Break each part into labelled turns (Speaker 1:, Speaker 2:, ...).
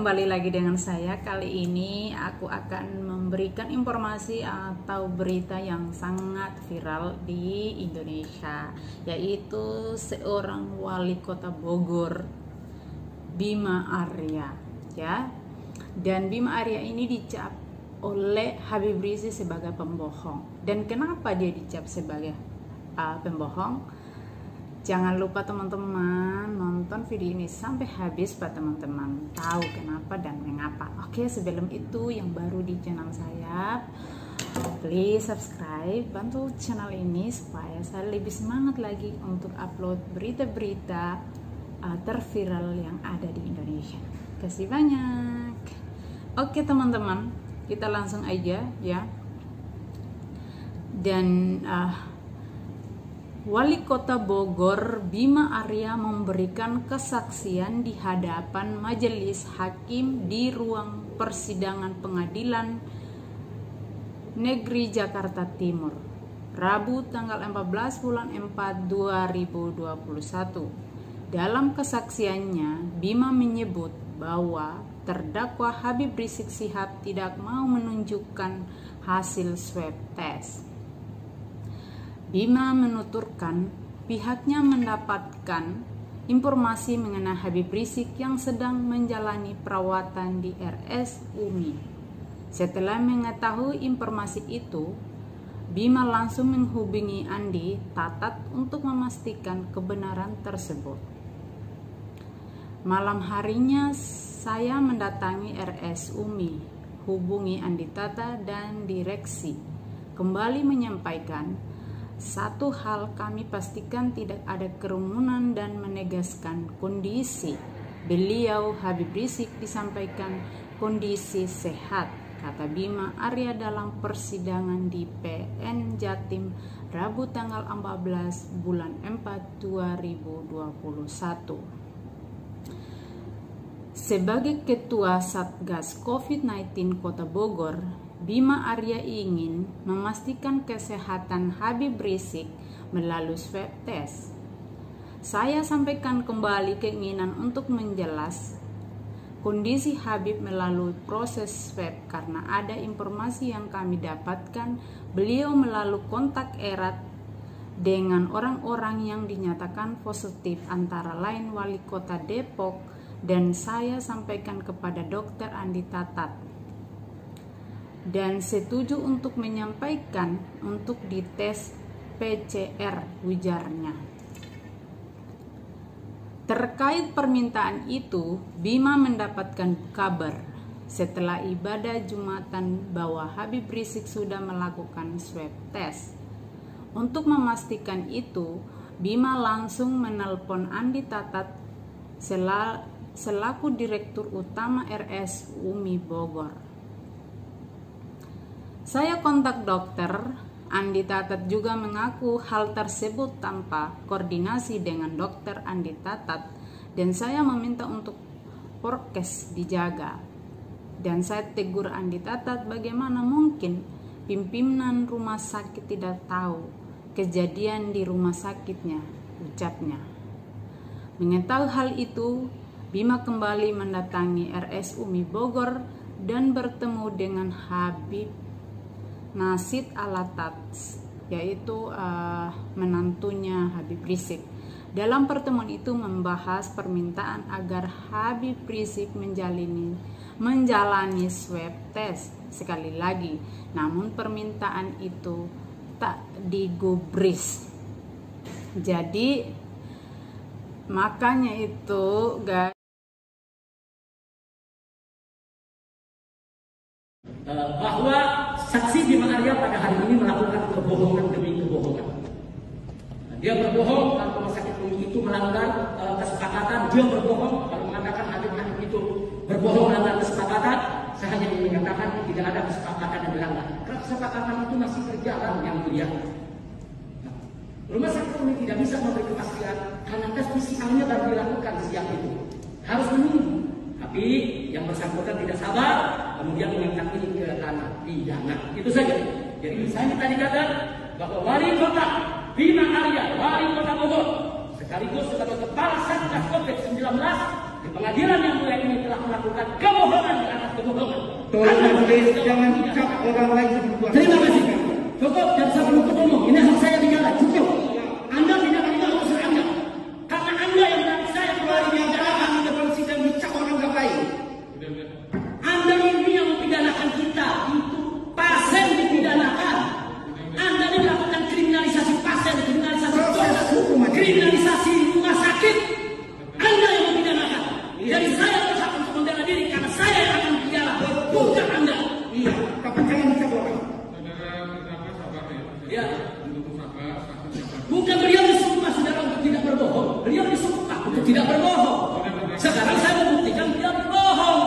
Speaker 1: kembali lagi dengan saya. Kali ini aku akan memberikan informasi atau berita yang sangat viral di Indonesia, yaitu seorang wali kota Bogor, Bima Arya, ya. Dan Bima Arya ini dicap oleh Habib Rizik sebagai pembohong. Dan kenapa dia dicap sebagai pembohong? Jangan lupa teman-teman nonton video ini sampai habis Pak teman-teman tahu kenapa dan mengapa. Oke, sebelum itu yang baru di channel saya, please subscribe, bantu channel ini supaya saya lebih semangat lagi untuk upload berita-berita terviral yang ada di Indonesia. Kasih banyak. Oke teman-teman, kita langsung aja ya. Dan Wali Kota Bogor Bima Arya memberikan kesaksian di hadapan majelis hakim di ruang persidangan Pengadilan Negeri Jakarta Timur, Rabu tanggal 14 bulan 4 2021. Dalam kesaksiannya, Bima menyebut bahwa terdakwa Habib Rizik Syihab tidak mau menunjukkan hasil swab test. Bima menuturkan pihaknya mendapatkan informasi mengenai Habib Rizik yang sedang menjalani perawatan di RS Umi. Setelah mengetahui informasi itu, Bima langsung menghubungi Andi Tatat untuk memastikan kebenaran tersebut. Malam harinya saya mendatangi RS Umi, hubungi Andi Tatat dan direksi, kembali menyampaikan satu hal, kami pastikan tidak ada kerumunan dan menegaskan kondisi beliau Habib Rizik disampaikan kondisi sehat, kata Bima Arya dalam persidangan di PN Jatim Rabu tanggal 14 bulan 4 2021. Sebagai Ketua Satgas COVID-19 Kota Bogor, Bima Arya ingin memastikan kesehatan Habib Rizik melalui swab test. Saya sampaikan kembali keinginan untuk menjelas kondisi Habib melalui proses swab karena ada informasi yang kami dapatkan beliau melalui kontak erat dengan orang-orang yang dinyatakan positif, antara lain Wali Kota Depok, dan saya sampaikan kepada Dokter Andi Tatat dan setuju untuk menyampaikan untuk dites PCR, ujarnya. Terkait permintaan itu, Bima mendapatkan kabar setelah ibadah Jumatan bahwa Habib Rizik sudah melakukan swab test. Untuk memastikan itu, Bima langsung menelpon Andi Tatat selaku Direktur Utama RS Umi Bogor. Saya kontak dokter, Andi Tatat juga mengaku hal tersebut tanpa koordinasi dengan dokter Andi Tatat, dan saya meminta untuk prokes dijaga. Dan saya tegur Andi Tatat, bagaimana mungkin pimpinan rumah sakit tidak tahu kejadian di rumah sakitnya, ucapnya. Mengetahui hal itu, Bima kembali mendatangi RS Umi Bogor dan bertemu dengan Habib Nasid Alatat, yaitu menantunya Habib Rizik. Dalam pertemuan itu membahas permintaan agar Habib Rizik menjalani swab test sekali lagi, namun permintaan itu tak digubris. Jadi makanya itu guys,
Speaker 2: bahwa saksi Bima Arya pada hari ini melakukan kebohongan demi kebohongan. Dia berbohong kalau rumah sakit Umi itu melanggar kesepakatan. Dia berbohong kalau mengatakan hakim-hakim itu berbohong melanggar kesepakatan. Saya hanya ingin mengatakan tidak ada kesepakatan yang dilanggar. Kesepakatan itu masih berjalan, yang mulia. Rumah sakit Umi tidak bisa memberi kepastian karena tes PCR-nya baru dilakukan siang itu. Harus menunggu. Tapi yang bersangkutan tidak sabar, kemudian mengangkat ini ke ranah pidana. Itu saja. Jadi saya minta dicatat bahwa Wali Kota Bima Arya, Wali Kota Bogor, sekaligus sebagai Kepala Satgas COVID-19 di pengadilan yang mulia ini telah melakukan
Speaker 3: jangan cap orang lain berbuat.
Speaker 2: Terima kasih. Cukup, jaksa penuntut umum. Ini hak saya bicara. Cukup. Anda tidak bisa urusan Anda. Karena Anda yang menarik saya kembali di acara
Speaker 3: Di depan sidang dicap orang gak baik.
Speaker 2: Anda ini yang mempidanakan kita. Itu pasien dipidanakan. Anda ini melakukan kriminalisasi pasien, kriminalisasi
Speaker 3: Proses hukum aja.
Speaker 2: kriminalisasi rumah sakit. Anda yang mempidanakan. Jadi saya berhak untuk membela diri karena saya yang akan bicara, bukan Anda.
Speaker 3: Iya, tapi jangan dicap orang.
Speaker 2: Ya. Bukan beliau disumpah saudara untuk tidak berbohong. Beliau disumpah untuk tidak berbohong. Sekarang saya membuktikan dia berbohong.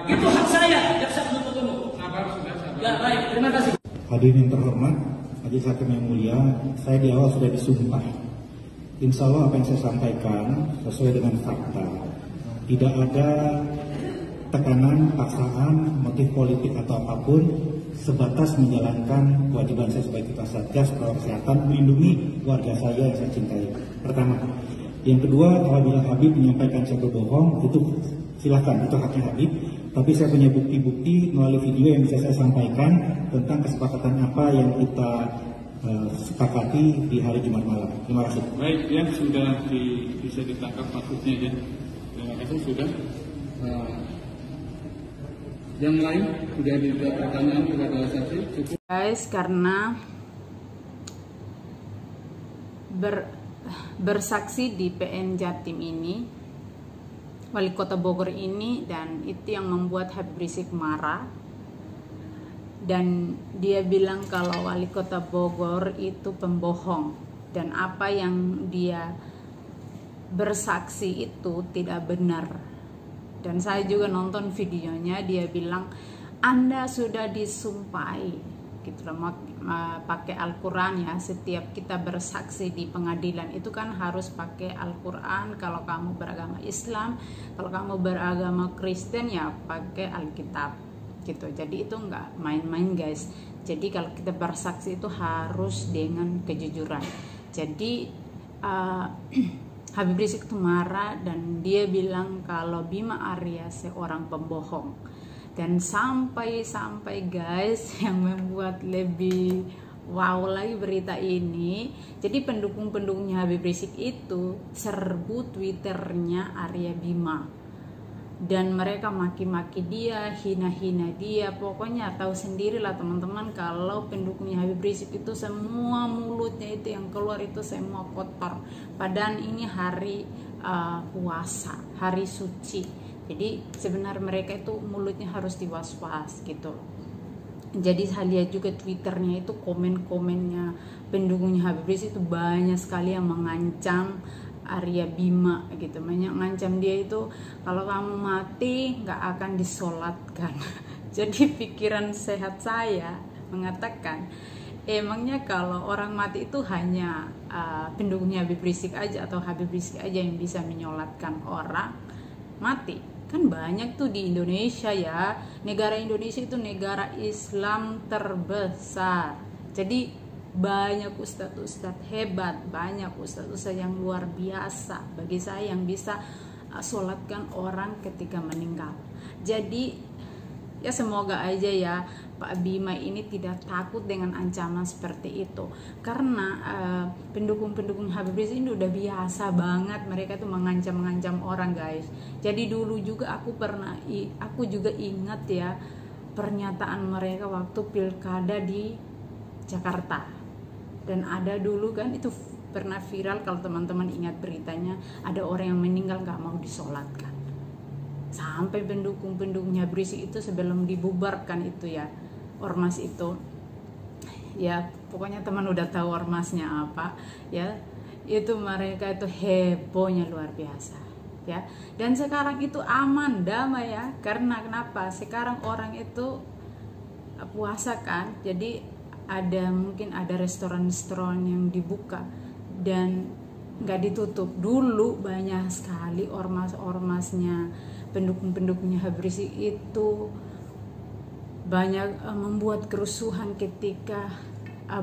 Speaker 2: Itu hak saya, jaksa penuntut umum. Ya baik, terima kasih.
Speaker 4: Hadirin yang terhormat, majelis hakim yang mulia, saya di awal sudah disumpah. Insya Allah apa yang saya sampaikan sesuai dengan fakta. Tidak ada tekanan, paksaan, motif politik atau apapun, sebatas menjalankan kewajiban saya sebagai ketua Satgas Protokol Kesehatan melindungi warga saya yang saya cintai. Pertama. Yang kedua, apabila Habib menyampaikan saya berbohong, itu silakan, itu haknya Habib. Tapi saya punya bukti-bukti melalui video yang bisa saya sampaikan tentang kesepakatan apa yang kita sepakati di hari Jumat malam. Terima kasih.
Speaker 5: Baik, yang sudah bisa ditangkap maksudnya ya. Terima kasih sudah. Yang lain sudah ada pertanyaan kepada saksi. Cukup.
Speaker 1: Guys, karena bersaksi di PN Jatim ini, Wali Kota Bogor ini, dan itu yang membuat Habib Rizik marah. Dan dia bilang kalau Wali Kota Bogor itu pembohong, dan apa yang dia bersaksi itu tidak benar. Dan saya juga nonton videonya, dia bilang Anda sudah disumpahi gitu loh, pakai Al-Quran ya. Setiap kita bersaksi di pengadilan itu kan harus pakai Al-Quran. Kalau kamu beragama Islam, kalau kamu beragama Kristen ya pakai Alkitab gitu. Jadi itu nggak main-main guys. Jadi kalau kita bersaksi itu harus dengan kejujuran. Jadi Habib Rizik itu marah dan dia bilang kalau Bima Arya seorang pembohong. Dan sampai guys, yang membuat lebih wow lagi berita ini, jadi pendukung-pendukungnya Habib Rizik itu serbu Twitternya Arya Bima, dan mereka maki-maki dia, hina-hina dia. Pokoknya tahu sendirilah teman-teman kalau pendukungnya Habib Rizik itu semua mulutnya itu yang keluar itu semua kotor. Padahal ini hari puasa, hari suci. Jadi sebenarnya mereka itu mulutnya harus diwas-was gitu. Jadi saya lihat juga Twitternya itu komen-komennya pendukungnya Habib Rizik itu banyak sekali yang mengancam Arya Bima gitu. Mengancam dia itu kalau kamu mati nggak akan disolatkan. Jadi pikiran sehat saya mengatakan emangnya kalau orang mati itu hanya pendukungnya Habib Rizik aja atau Habib Rizik aja yang bisa menyolatkan orang mati? Kan banyak tuh di Indonesia ya. Negara Indonesia itu negara Islam terbesar. Jadi banyak ustadz-ustadz hebat, banyak ustadz-ustadz yang luar biasa bagi saya yang bisa sholatkan orang ketika meninggal. Jadi ya semoga aja ya Pak Bima ini tidak takut dengan ancaman seperti itu, karena pendukung-pendukung Habib Rizik ini udah biasa banget mereka tuh mengancam orang guys. Jadi dulu juga aku juga ingat ya pernyataan mereka waktu pilkada di Jakarta, dan ada dulu kan itu pernah viral kalau teman-teman ingat beritanya, ada orang yang meninggal nggak mau disolatkan. Sampai pendukung-pendukungnya Habib Rizik itu sebelum dibubarkan itu ya, ormas itu ya, pokoknya teman udah tahu ormasnya apa ya, itu mereka itu hebohnya luar biasa ya. Dan sekarang itu aman, damai ya, karena kenapa? Sekarang orang itu puasa kan, jadi mungkin ada restoran-restoran yang dibuka dan nggak ditutup. Dulu banyak sekali ormas-ormasnya pendukung-pendukungnya Habib Rizik itu banyak membuat kerusuhan ketika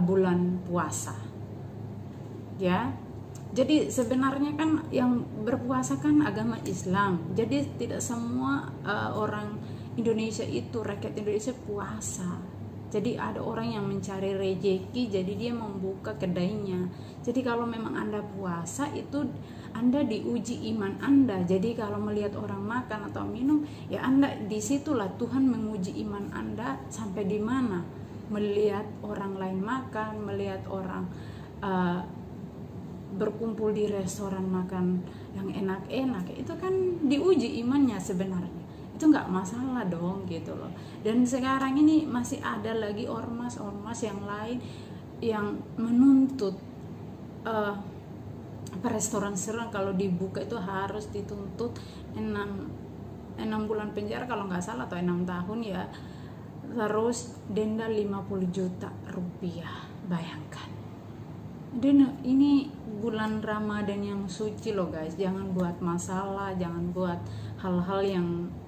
Speaker 1: bulan puasa ya. Jadi sebenarnya kan yang berpuasa kan agama Islam, jadi tidak semua orang Indonesia itu, rakyat Indonesia puasa. Jadi ada orang yang mencari rejeki, jadi dia membuka kedainya. Jadi kalau memang Anda puasa, itu Anda diuji iman Anda. Jadi kalau melihat orang makan atau minum, ya Anda disitulah Tuhan menguji iman Anda sampai di mana. Melihat orang lain makan, melihat orang berkumpul di restoran makan yang enak-enak, itu kan diuji imannya sebenarnya. Itu nggak masalah dong gitu loh. Dan sekarang ini masih ada lagi ormas-ormas yang lain yang menuntut restoran kalau dibuka itu harus dituntut 6 bulan penjara kalau nggak salah, atau 6 tahun ya, terus denda 50 juta rupiah. Bayangkan. Dan ini bulan Ramadan yang suci loh guys, jangan buat masalah, jangan buat hal-hal yang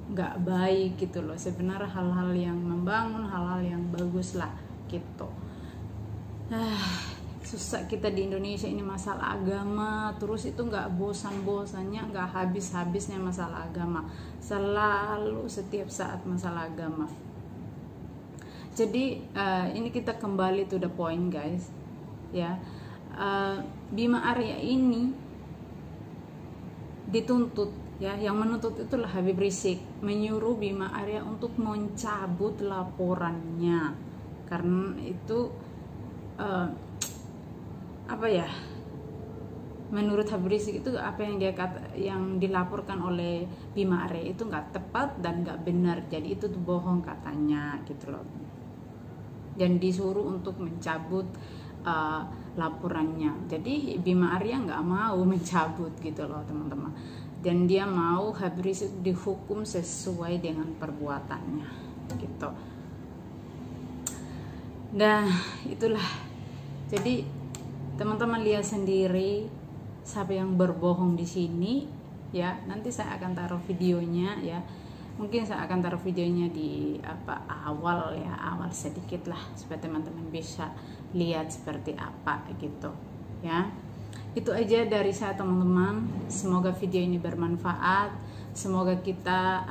Speaker 1: nggak baik gitu loh. Sebenarnya hal-hal yang membangun, hal-hal yang bagus lah gitu. Susah kita di Indonesia ini masalah agama terus, itu nggak bosan-bosannya, nggak habis-habisnya masalah agama, selalu setiap saat masalah agama. Jadi ini kita kembali to the point guys ya. Bima Arya ini dituntut ya, yang menuntut itulah Habib Rizik, menyuruh Bima Arya untuk mencabut laporannya karena itu apa ya, menurut Habib Rizik itu apa yang yang dilaporkan oleh Bima Arya itu nggak tepat dan nggak benar, jadi itu tuh bohong katanya gitu loh, dan disuruh untuk mencabut laporannya. Jadi Bima Arya nggak mau mencabut gitu loh teman-teman, dan dia mau Habib Rizik dihukum sesuai dengan perbuatannya gitu. Nah itulah, jadi teman-teman lihat sendiri siapa yang berbohong di sini ya. Nanti saya akan taruh videonya ya, mungkin saya akan taruh videonya di awal ya, awal sedikit lah supaya teman-teman bisa lihat seperti apa gitu ya. Itu aja dari saya teman-teman, semoga video ini bermanfaat, semoga kita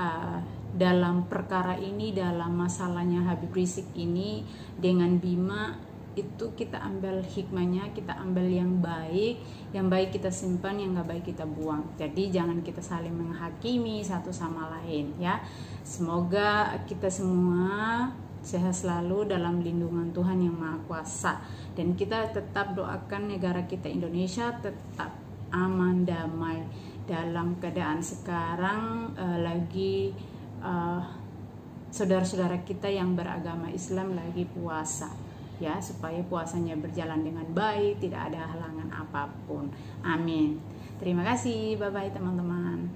Speaker 1: dalam perkara ini, dalam masalahnya Habib Rizik ini dengan Bima itu kita ambil hikmahnya, kita ambil yang baik kita simpan, yang nggak baik kita buang. Jadi jangan kita saling menghakimi satu sama lain ya. Semoga kita semua sehat selalu dalam lindungan Tuhan yang Maha Kuasa, dan kita tetap doakan negara kita Indonesia tetap aman damai. Dalam keadaan sekarang lagi saudara-saudara kita yang beragama Islam lagi puasa ya, supaya puasanya berjalan dengan baik, tidak ada halangan apapun. Amin. Terima kasih, bye bye teman-teman.